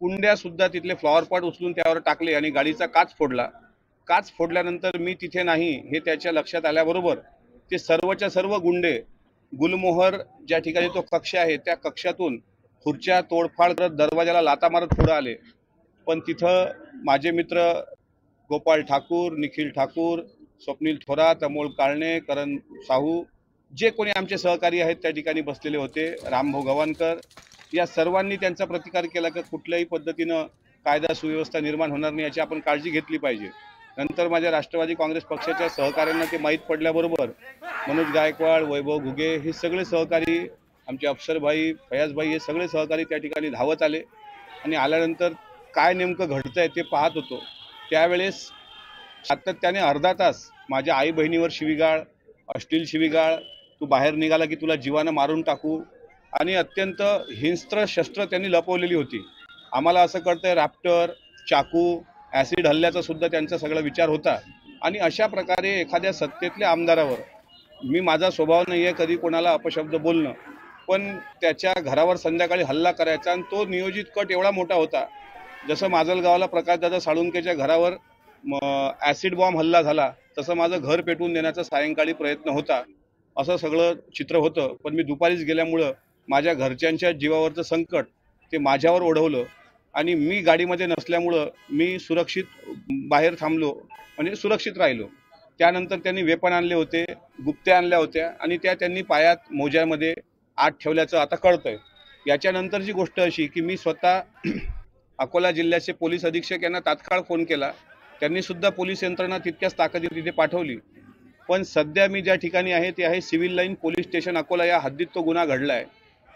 कुंड्या सुद्धा तिथले फ्लॉवर पॉट उचलून त्यावर टाकले आणि गाडीचा काच फोडला। काच फोडल्यानंतर मी तिथे नाही हे त्याच्या लक्षात आल्याबरोबर ते सर्वच्या सर्व गुंडे गुलमोहर ज्या ठिकाणी तो कक्ष आहे त्या कक्षातून खुर्च्या तोडफाड करत दरवाजाला लाथा मारत पुढे आले। पण तिथं माझे मित्र गोपाळ ठाकूर, निखिल ठाकूर, स्वप्नील थोरात, अमोल काळणे, करण साहू, जे कोणी आमचे सहकारी आहेत त्या ठिकाणी बसलेले होते, रामभाऊ गव्हाणकर, या सर्वांनी त्यांचा प्रतिकार केला की कुठल्याही पद्धतीनं कायदा सुव्यवस्था निर्माण होणार नाही याची आपण काळजी घेतली पाहिजे। नंतर माझ्या राष्ट्रवादी काँग्रेस पक्षाच्या सहकाऱ्यांना ते माहीत पडल्याबरोबर मनोज गायकवाड, वैभव घुगे हे सगळे सहकारी, आमचे अफसरभाई, फयाजभाई हे सगळे सहकारी त्या ठिकाणी धावत आले आणि आल्यानंतर काय नेमकं घडतंय ते पाहत होतो। त्यावेळेस सातत्याने अर्धा तास माझ्या आई बहिणीवर शिवीगाळ, अश्लील शिवीगाळ, तू बाहेर निघाला की तुला जीवानं मारून टाकू, आणि अत्यंत हिंस्त्र शस्त्र त्यांनी लपवलेली होती। आम्हाला असं कळतंय रॅप्टर, चाकू, ॲसिड हल्ल्याचा सुद्धा त्यांचा सगळा विचार होता। आणि अशा प्रकारे एखाद्या सत्तेतल्या आमदारावर, मी माझा स्वभाव नाही आहे कधी कोणाला अपशब्द बोलणं, पण त्याच्या घरावर संध्याकाळी हल्ला करायचा आणि तो नियोजित कट एवढा मोठा होता। जसं माजलगावला प्रकाशदादा साळुंकेच्या घरावर ॲसिड बॉम्ब हल्ला झाला तसं माझं घर पेटवून देण्याचा सायंकाळी प्रयत्न होता, असं सगळं चित्र होतं। पण मी दुपारीच गेल्यामुळं माझ्या घरच्यांच्या जीवावरचं संकट ते माझ्यावर ओढवलं आणि मी गाडीमध्ये नसल्यामुळं मी सुरक्षित बाहेर थांबलो, म्हणजे सुरक्षित राहिलो। त्यानंतर त्यांनी वेपन आणले होते, गुप्त्या आणल्या होत्या आणि त्या त्यांनी पायात मोज्यामध्ये आत ठेवल्याचं आता कळतंय। याच्यानंतरची गोष्ट अशी की मी स्वतः अकोला जिल्ह्याचे पोलीस अधीक्षक यांना तात्काळ फोन केला, त्यांनी सुद्धा पोलीस यंत्रणा तितक्याच ताकदीने तिथे पाठवली। पण सध्या मी ज्या ठिकाणी आहे ते आहे civil line police station Akola, या हद्दीत तो गुन्हा घडला आहे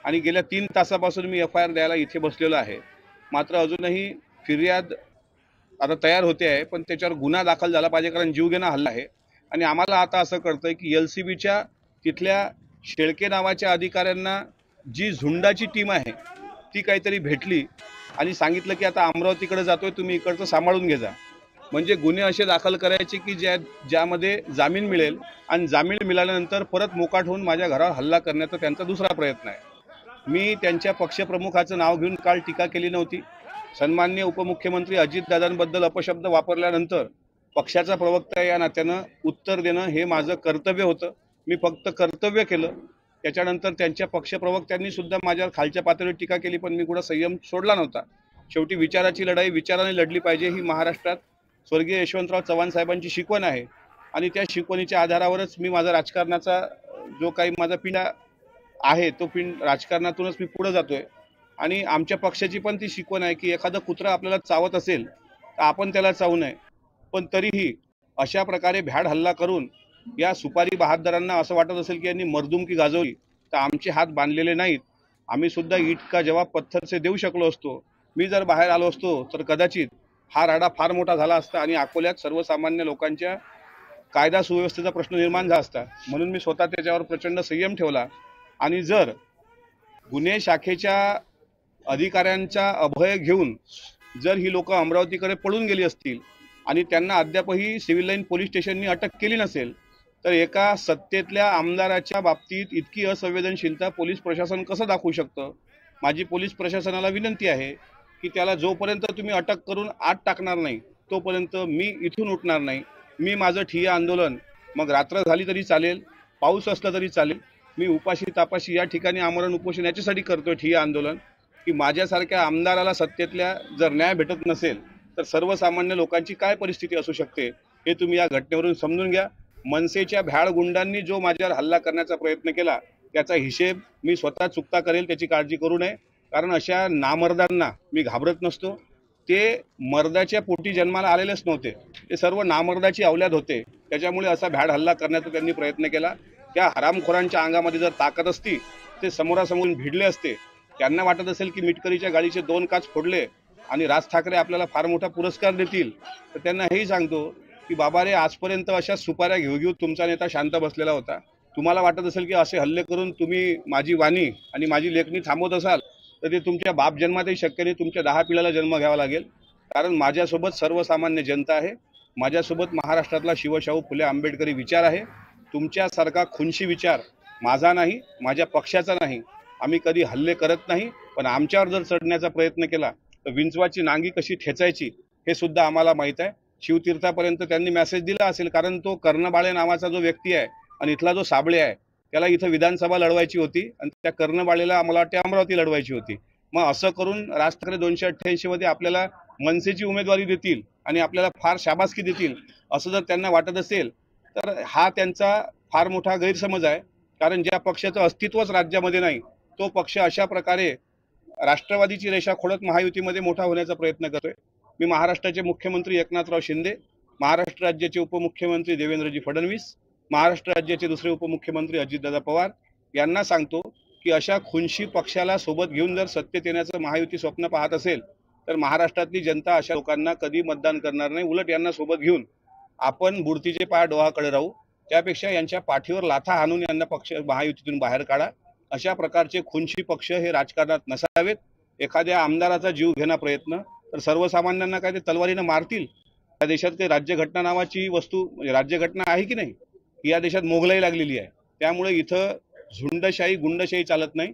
आणि गेल्या 3 तासापासून मी FIR द्यायला इथे बसलेलो आहे। मात्र अजूनही फिर्याद आता तयार होते आहे, पण त्याच्यावर गुन्हा दाखल झाला पाहिजे कारण जीवघेणा हल्ला आहे। आणि आम्हाला आता असं कळतंय की LCBच्या तिथल्या शेळके नावाच्या अधिकाऱ्यांना जी झुंडाची टीम आहे ती काहीतरी भेटली आणि सांगितलं की आता अमरावतीकडे जातोय, तुम्ही इकडचं सांभाळून घे जा। म्हणजे गुन्हे असे दाखल करायचे की ज्यामध्ये जामीन मिळेल आणि जामीन मिळाल्यानंतर परत मोकाट होऊन माझ्या घरावर हल्ला करण्याचा त्यांचा दुसरा प्रयत्न आहे। मी त्यांच्या पक्षप्रमुखाचं नाव घेऊन काल टीका केली नव्हती। सन्माननीय उपमुख्यमंत्री अजितदादांबद्दल अपशब्द वापरल्यानंतर पक्षाचा प्रवक्ता या नात्यानं उत्तर देणं हे माझं कर्तव्य होतं, मी फक्त कर्तव्य केलं। त्याच्यानंतर त्यांच्या पक्षप्रवक्त्यांनी सुद्धा माझ्यावर खालच्या पातळीवर टीका केली, पण मी कुठं संयम सोडला नव्हता। शेवटी विचाराची लढाई विचाराने लढली पाहिजे, ही महाराष्ट्रात स्वर्गीय यशवंतराव चव्हाण साहेबांची शिकवण आहे आणि त्या शिकवणीच्या आधारावरच मी माझा राजकारणाचा जो काही माझा पिंड आहे तो पिंड राजकारणातूनच मी पुढे जातोय। आणि आमच्या पक्षाची पण ती शिकवण आहे की एखादं कुत्रं आपल्याला चावत असेल तर आपण त्याला चावू नये, पण तरीही अशा प्रकारे भ्याड हल्ला करून या सुपारी बहादरांना असं वाटत असेल की यांनी मर्दुमकी गाजवली, तर आमचे हात बांधलेले नाहीत। आम्ही सुद्धा ईट का जवाब पत्थर से देऊ शकलो असतो। मी जर बाहेर आलो असतो तर कदाचित हा राडा फार मोठा झाला असता आणि अकोल्यात सर्वसामान्य लोकांच्या कायदा सुव्यवस्थेचा प्रश्न निर्माण झाला असता। म्हणून मी स्वतः त्याच्यावर प्रचंड संयम ठेवला। आणि जर गुन्हे शाखेच्या अधिकाऱ्यांचा अभय घेऊन जर ही लोक अमरावतीकडे पळून गेली असतील आणि त्यांना अद्यापही सिव्हिल लाईन पोलीस स्टेशननी अटक केली नसेल, तर एका सत्तेतल्या आमदाराच्या बाबतीत इतकी असंवेदनशीलता पोलीस प्रशासन कसं दाखवू शकतं? माझी पोलीस प्रशासनाला विनंती आहे की त्याला जोपर्यंत तुम्ही अटक करून आत टाकणार नाही तोपर्यंत मी इथून उठणार नाही। मी माझं ठिय्या आंदोलन, मग रात्र झाली तरी चालेल, पाऊस असला तरी चालेल, मी उपाशी तापाशी या ठिकाणी आमरण उपोषण याच्यासाठी करतोय ठिय्या आंदोलन की माझ्यासारख्या आमदाराला सत्तेतल्या जर न्याय भेटत नसेल तर सर्वसामान्य लोकांची काय परिस्थिती असू शकते हे तुम्ही या घटनेवरून समजून घ्या। मनसेच्या भ्याड गुंडांनी जो माझ्यावर हल्ला करण्याचा प्रयत्न केला त्याचा हिशेब मी स्वतः चुकता करेल, त्याची काळजी करू नये। कारण अशा नामर्दांना मी घाबरत नसतो। ते मर्दाच्या पोटी जन्माला आलेलेच नव्हते, ते सर्व नामर्दाची अवलाद होते, त्याच्यामुळे असा भ्याड हल्ला करण्याचा त्यांनी प्रयत्न केला। त्या हरामखोरांच्या अंगामध्ये जर ताकद असती ते समोरासमोर भिडले असते। त्यांना वाटत असेल की मिटकरीच्या गाडीचे 2 काच फोडले आणि राज ठाकरे आपल्याला फार मोठा पुरस्कार देतील, तर त्यांना हेही सांगतो की बाबा रे, आजपर्यंत अशा सुपाऱ्या घेऊ तुमचा नेता शांत बसलेला होता। तुम्हाला वाटत असेल की असे हल्ले करून तुम्ही माझी वाणी आणि माझी लेखणी थांबवत असाल तर ते तुमच्या बाप जन्मातही शक्य नाही, तुमच्या 10 पिढ्याला जन्म घ्यावा लागेल। कारण माझ्यासोबत सर्वसामान्य जनता आहे, माझ्यासोबत महाराष्ट्रातला शिवशाहू फुले आंबेडकरी विचार आहे। तुमच्यासारखा खुनशी विचार माझा नाही, माझ्या पक्षाचा नाही। आम्ही कधी हल्ले करत नाही, पण आमच्यावर जर चढण्याचा प्रयत्न केला तर विंचवाची नांगी कशी ठेचायची हे सुद्धा आम्हाला माहीत आहे. शिवतीर्थापर्यंत त्यांनी मेसेज दिला असेल, कारण तो कर्णबाळे नावाचा जो व्यक्ती आहे आणि इथला जो साबळे आहे त्याला इथं विधानसभा लढवायची होती आणि त्या कर्णबाळेला आम्हाला वाटते अमरावती लढवायची होती. मग असं करून राज ठाकरे 288 मध्ये आपल्याला मनसेची उमेदवारी देतील आणि आपल्याला फार शाबासकी देतील असं जर त्यांना वाटत असेल तर हा त्यांचा फार मोठा गैरसमज आहे. कारण ज्या पक्षाचं अस्तित्वच राज्यामध्ये नाही तो पक्ष अशा प्रकारे राष्ट्रवादीची रेषा खोडत महायुतीमध्ये मोठा होण्याचा प्रयत्न करतोय. मी महाराष्ट्राचे मुख्यमंत्री एकनाथराव शिंदे, महाराष्ट्र राज्याचे उपमुख्यमंत्री देवेंद्रजी फडणवीस, महाराष्ट्र राज्याचे दुसरे उपमुख्यमंत्री अजितदादा पवार यांना सांगतो की अशा खुनशी पक्षाला सोबत घेऊन जर सत्तेत येण्याचं महायुती स्वप्न पाहत असेल तर महाराष्ट्रातली जनता अशा लोकांना कधी मतदान करणार नाही. उलट यांना सोबत घेऊन आपण बुडतीचे पाय डोहाकडे राहू, त्यापेक्षा यांच्या पाठीवर लाथा हाणून यांना पक्ष महायुतीतून बाहेर काढा. अशा प्रकारचे खुनशी पक्ष हे राजकारणात नसावेत. एखाद्या आमदाराचा जीव घेणं प्रयत्न तर सर्वसामान्यांना काय ते तलवारीनं मारतील? या देशात काही राज्यघटना नावाची वस्तू म्हणजे राज्यघटना आहे की नाही? या देशात मोगलाई लागलेली आहे. त्यामुळे इथं झुंडशाही गुंडशाही चालत नाही.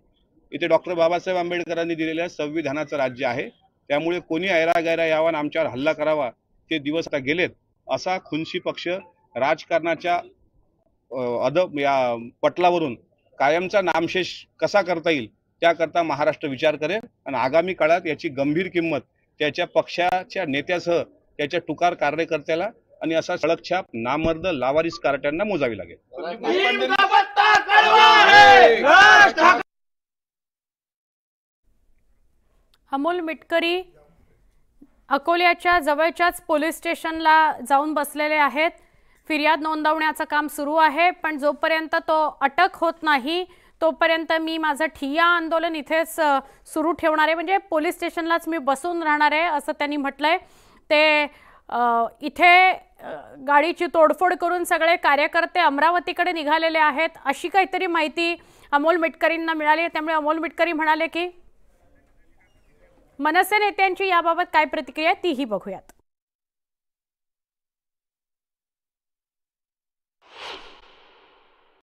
इथे डॉक्टर बाबासाहेब आंबेडकरांनी दिलेल्या संविधानाचं राज्य आहे. त्यामुळे कोणी ऐरागैरा यावा आणि आमच्यावर हल्ला करावा ते दिवस आता गेलेत. असा खुनशी पक्ष राजकारणाच्या या पटलावरून कायमचा नामशेष कसा करता येईल त्याकरता महाराष्ट्र विचार करेल आणि आगामी काळात याची गंभीर किंमत त्याच्या पक्षाच्या नेत्यासह त्याच्या टुकार कार्यकर्त्याला आणि असा सळकछाप नामर्द लावारिस कार्ट्यांना मोजावी लागेल. अमोल मिटकरी अकोल्याच्या जवळच्याच पोलीस स्टेशनला जाऊन बसलेले आहेत. फिर्याद नोंदवण्याचं काम सुरू आहे, पण जोपर्यंत तो अटक होत नाही तोपर्यंत मी माझं ठिय्या आंदोलन इथेच सुरू ठेवणार आहे, म्हणजे पोलीस स्टेशनलाच मी बसून राहणार आहे असं त्यांनी म्हटलंय. ते इथे गाडीची तोडफोड करून सगळे कार्यकर्ते अमरावतीकडे निघालेले आहेत अशी काहीतरी माहिती अमोल मिटकरींना मिळाली आहे. त्यामुळे अमोल मिटकरी म्हणाले की मनसे नेत्यांची याबाबत काय प्रतिक्रिया तीही बघूयात.